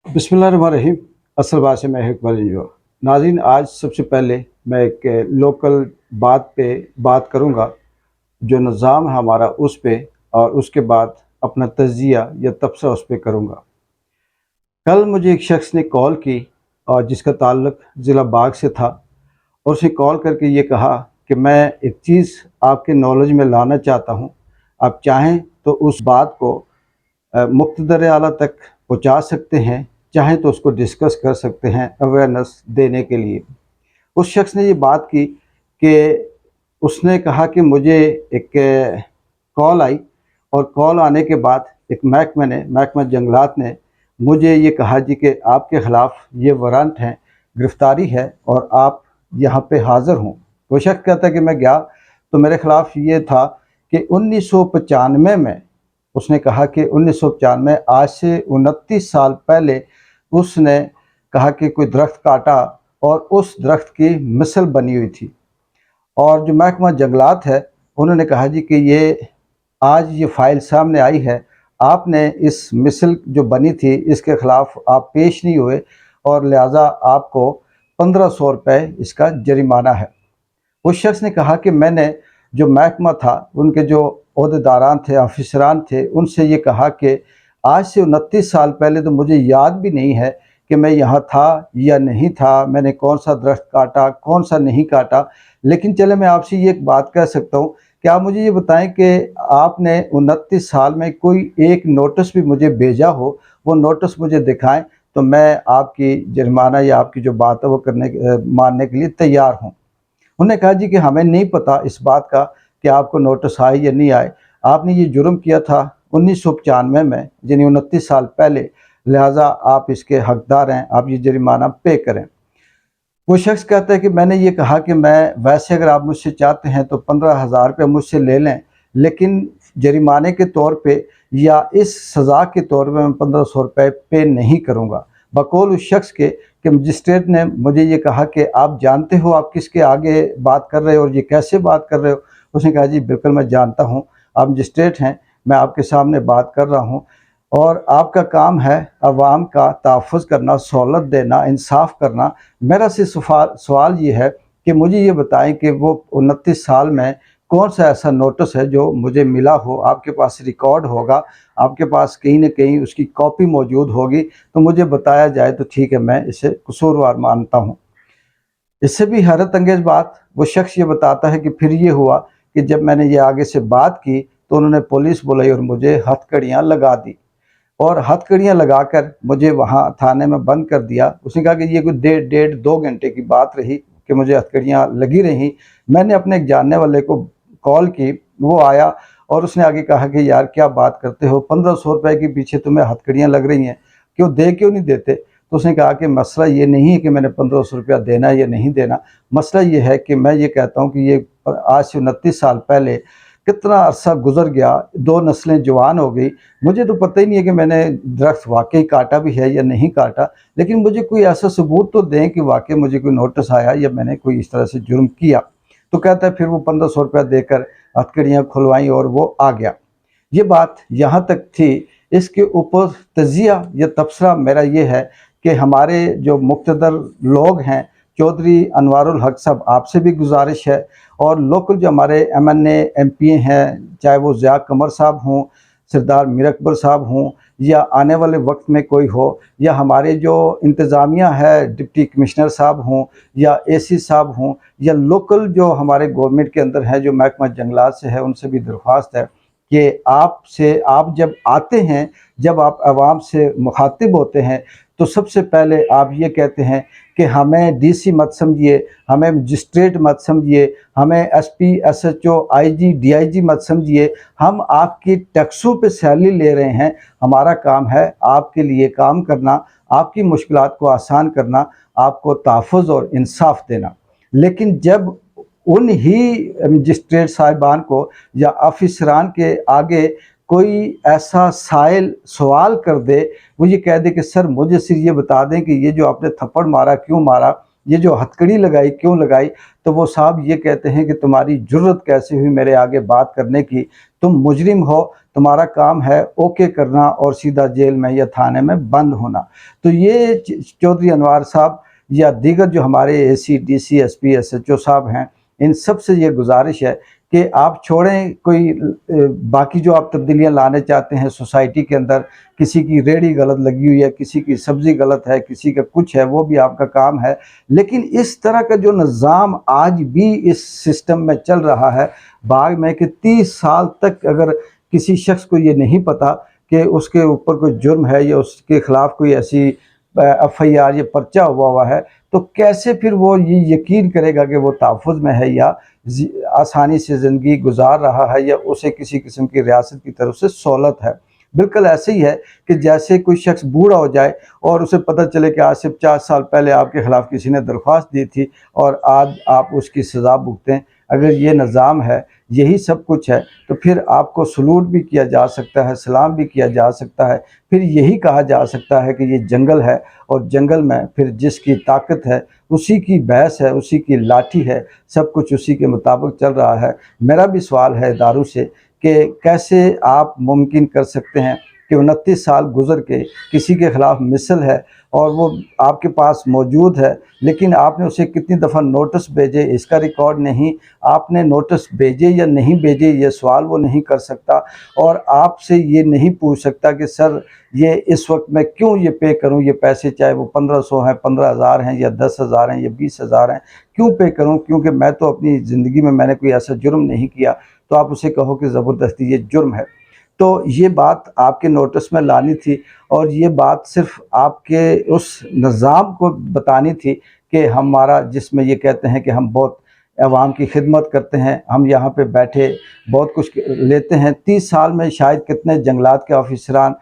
बिस्मिल्लाहिर्रहमानिर्रहीम। असल बात से मैं इकबाल जो नाज़रीन, आज सबसे पहले मैं एक लोकल बात पे बात करूँगा, जो निज़ाम है हमारा उस पे, और उसके बाद अपना तज़िया या तबसरा उस पे करूँगा। कल मुझे एक शख्स ने कॉल की और जिसका ताल्लुक़ ज़िला बाग से था, और उसने कॉल करके ये कहा कि मैं एक चीज़ आपके नॉलेज में लाना चाहता हूँ, आप चाहें तो उस बात को मुक़्तदर आला तक पहुँचा सकते हैं, चाहें तो उसको डिस्कस कर सकते हैं अवेयरनेस देने के लिए। उस शख्स ने ये बात की कि उसने कहा कि मुझे एक कॉल आई, और कॉल आने के बाद एक महकमा जंगलात ने मुझे ये कहा जी कि आपके ख़िलाफ़ ये वारंट हैं, गिरफ़्तारी है और आप यहाँ पे हाज़िर हों। वो शख्स कहता है कि मैं गया तो मेरे ख़िलाफ़ ये था कि 1995 में, उसने कहा कि 1995 आज से 29 साल पहले उसने कहा कि कोई दरख्त काटा और उस दरख्त की मिसल बनी हुई थी, और जो महकमा जंगलात है उन्होंने कहा जी कि ये आज ये फ़ाइल सामने आई है, आपने इस मिसल जो बनी थी इसके ख़िलाफ़ आप पेश नहीं हुए और लिहाजा आपको 1500 रुपये इसका जरिमाना है। उस शख्स ने कहा कि मैंने जो महकमा था, उनके जो ओहदेदारान थे, अफसरान थे, उनसे ये कहा कि आज से 29 साल पहले तो मुझे याद भी नहीं है कि मैं यहाँ था या नहीं था, मैंने कौन सा दरख्त काटा, कौन सा नहीं काटा। लेकिन चले मैं आपसे ये एक बात कह सकता हूँ कि आप मुझे ये बताएं कि आपने 29 साल में कोई एक नोटिस भी मुझे भेजा हो, वो नोटिस मुझे दिखाएं तो मैं आपकी जुर्माना या आपकी जो बात है वो मानने के लिए तैयार हूँ। उन्होंने कहा जी कि हमें नहीं पता इस बात का कि आपको नोटिस आए या नहीं आए, आपने ये जुर्म किया था 1995 में, यानी 29 साल पहले, लिहाजा आप इसके हकदार हैं, आप ये जुर्माना पे करें। वो शख्स कहता है कि मैंने ये कहा कि मैं वैसे अगर आप मुझसे चाहते हैं तो 15,000 रुपये मुझसे ले लें, लेकिन जरिमाने के तौर पे या इस सज़ा के तौर पे मैं 1500 रुपये पे नहीं करूँगा। बकौल उस शख्स के कि मजिस्ट्रेट ने मुझे ये कहा कि आप जानते हो आप किसके आगे बात कर रहे हो और ये कैसे बात कर रहे हो। उसने कहा जी बिल्कुल मैं जानता हूँ, आप मजिस्ट्रेट हैं, मैं आपके सामने बात कर रहा हूँ और आपका काम है अवाम का तहफ़्फ़ुज़ करना, सहूलत देना, इंसाफ़ करना। मेरा से सवाल ये है कि मुझे ये बताएं कि वो 29 साल में कौन सा ऐसा नोटिस है जो मुझे मिला हो, आपके पास रिकॉर्ड होगा, आपके पास कहीं न कहीं उसकी कॉपी मौजूद होगी, तो मुझे बताया जाए तो ठीक है, मैं इसे कसूरवार मानता हूँ। इससे भी हैरत अंगेज़ बात, वो शख्स ये बताता है कि फिर ये हुआ कि जब मैंने ये आगे से बात की तो उन्होंने पुलिस बुलाई और मुझे हथकड़ियाँ लगा दी, और हथकड़ियाँ लगाकर मुझे वहाँ थाने में बंद कर दिया। उसने कहा कि ये कोई डेढ़ 2 घंटे की बात रही कि मुझे हथकड़ियाँ लगी रहीं। मैंने अपने एक जानने वाले को कॉल की, वो आया और उसने आगे कहा कि यार क्या बात करते हो, 1500 रुपये के पीछे तुम्हें हथकड़ियाँ लग रही हैं, क्यों नहीं देते? तो उसने कहा कि मसला ये नहीं है कि मैंने 1500 रुपया देना है या नहीं देना, मसला ये है कि मैं ये कहता हूँ कि ये आज से 29 साल पहले कितना अरसा गुजर गया, 2 नस्लें जवान हो गई, मुझे तो पता ही नहीं है कि मैंने दरख्त वाकई काटा भी है या नहीं काटा, लेकिन मुझे कोई ऐसा सबूत तो दें कि वाकई मुझे कोई नोटिस आया या मैंने कोई इस तरह से जुर्म किया। तो कहता है फिर वो 1500 रुपया देकर हथकड़ियाँ खुलवाईं और वो आ गया। ये बात यहाँ तक थी। इसके ऊपर तज़िया या तबसरा मेरा ये है कि हमारे जो मुक़्तदर लोग हैं, चौधरी अनवारुल हक साहब, आपसे भी गुजारिश है, और लोकल जो हमारे MNA MP हैं, चाहे वो ज़िया कमर साहब हों, सरदार मीर अकबर साहब हों, या आने वाले वक्त में कोई हो, या हमारे जो इंतज़ामिया है, डिप्टी कमिश्नर साहब हों या AC साहब हों, या लोकल जो हमारे गवर्नमेंट के अंदर हैं, जो महकमा जंगलात से है, उनसे भी दरख्वास्त है कि आप जब आते हैं, जब आप आवाम से मुखातिब होते हैं, तो सबसे पहले आप ये कहते हैं कि हमें DC मत समझिए, हमें मजिस्ट्रेट मत समझिए, हमें SP SHO IG DIG मत समझिए, हम आपकी टैक्सों पे सैलरी ले रहे हैं, हमारा काम है आपके लिए काम करना, आपकी मुश्किलात को आसान करना, आपको तहफ़्फ़ुज़ और इंसाफ देना। लेकिन जब उन ही मजिस्ट्रेट साहिबान को या अफसरान के आगे कोई ऐसा साइल सवाल कर दे, वो ये कह दे कि सर मुझे सिर्फ ये बता दें कि ये जो आपने थप्पड़ मारा क्यों मारा, یہ جو ہتھکڑی لگائی کیوں لگائی؟ تو وہ صاحب یہ کہتے ہیں کہ تمہاری جرت کیسے ہوئی میرے آگے بات کرنے کی، تم مجرم ہو، تمہارا کام ہے اوکے کرنا اور سیدھا جیل میں یا تھانے میں بند ہونا۔ تو یہ چودھری انوار صاحب یا دیگر جو ہمارے A C D C S P S H O صاحب ہیں، ان سب سے یہ گزارش ہے کہ آپ چھوڑیں کوئی باقی جو آپ تبدیلیاں لانے چاہتے ہیں سوسائٹی کے اندر، کسی کی ریڑھی غلط لگی ہوئی ہے، کسی کی سبزی غلط ہے، کسی کا کچھ ہے، وہ بھی آپ کا کام ہے، لیکن اس طرح کا جو نظام آج بھی اس سسٹم میں چل رہا ہے باغ میں، کہ 30 سال تک اگر کسی شخص کو یہ نہیں پتا کہ اس کے اوپر کوئی جرم ہے یا اس کے خلاف کوئی ایسی ایف آئی آر یا پرچہ ہوا ہے، تو کیسے پھر وہ یہ یقین کرے گا کہ وہ تحفظ میں ہے یا آسانی سے زندگی گزار رہا ہے یا اسے کسی قسم کی ریاست کی طرف سے سہولت ہے؟ بالکل ایسے ہی ہے کہ جیسے کوئی شخص بوڑھا ہو جائے اور اسے پتہ چلے کہ آج سے 50 سال پہلے آپ کے خلاف کسی نے درخواست دی تھی اور آج آپ اس کی سزا بھگتیں۔ اگر یہ نظام ہے، یہی سب کچھ ہے، تو پھر آپ کو سلوٹ بھی کیا جا سکتا ہے، سلام بھی کیا جا سکتا ہے، پھر یہی کہا جا سکتا ہے کہ یہ جنگل ہے اور جنگل میں پھر جس کی طاقت ہے اسی کی بھینس ہے، اسی کی لاٹھی ہے، سب کچھ اسی کے مطابق چل رہا ہے۔ میرا بھی سوال ہے اداروں سے کہ کیسے آپ ممکن کر سکتے ہیں کہ 29 سال گزر کے کسی کے خلاف مثل ہے اور وہ آپ کے پاس موجود ہے، لیکن آپ نے اسے کتنی دفعہ نوٹس بھیجے اس کا ریکارڈ نہیں، آپ نے نوٹس بھیجے یا نہیں بھیجے یہ سوال وہ نہیں کر سکتا، اور آپ سے یہ نہیں پوچھ سکتا کہ سر یہ اس وقت میں کیوں یہ پے کروں یہ پیسے، چاہے وہ 1500 ہیں، 15,000 ہیں یا 10,000 ہیں یا 20,000 ہیں، کیوں پے کروں؟ کیونکہ میں تو اپنی زندگی میں نے کوئی ایسا جرم نہیں کیا۔ تو آپ اسے کہو کہ زبردستی یہ جرم ہے۔ تو یہ بات آپ کے نوٹس میں لانی تھی، اور یہ بات صرف آپ کے اس نظام کو بتانی تھی کہ ہمارا، جس میں یہ کہتے ہیں کہ ہم بہت عوام کی خدمت کرتے ہیں، ہم یہاں پہ بیٹھے بہت کچھ لیتے ہیں۔ 30 سال میں شاید کتنے جنگلات کے آفیسران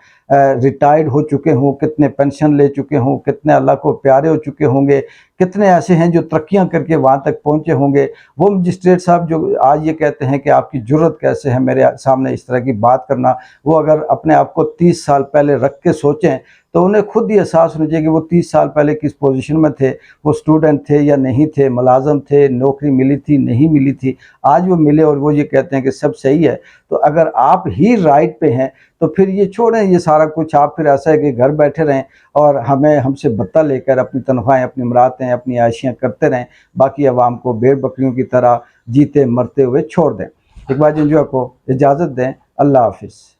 ریٹائرڈ ہو چکے ہوں، کتنے پینشن لے چکے ہوں، کتنے اللہ کو پیارے ہو چکے ہوں گے، کتنے ایسے ہیں جو ترقیاں کر کے وہاں تک پہنچے ہوں گے۔ وہ مجسٹریٹ صاحب جو آج یہ کہتے ہیں کہ آپ کی جرت کیسے ہے میرے سامنے اس طرح کی بات کرنا، وہ اگر اپنے آپ کو 30 سال پہلے رکھ کے سوچیں تو انہیں خود ہی احساس ہونا چاہیے کہ وہ 30 سال پہلے کس پوزیشن میں تھے، وہ سٹوڈنٹ تھے یا نہیں تھے، ملازم تھے، نوکری ملی تھی نہیں ملی تھی، آج وہ ملے اور وہ یہ کہتے ہیں کہ سب صحیح ہے۔ تو اگر آپ ہی رائٹ پہ ہیں تو پھر یہ چھوڑیں یہ سارا کچھ، آپ پھر ایسا ہے کہ گھر بیٹھے رہیں اور ہم سے بتہ لے کر اپنی تنخواہیں، اپنی مراتیں، اپنی عائشیاں کرتے رہیں، باقی عوام کو بھیڑ بکریوں کی طرح جیتے مرتے ہوئے چھوڑ دیں۔ اقبال جنجوعہ کو اجازت دیں، اللہ حافظ۔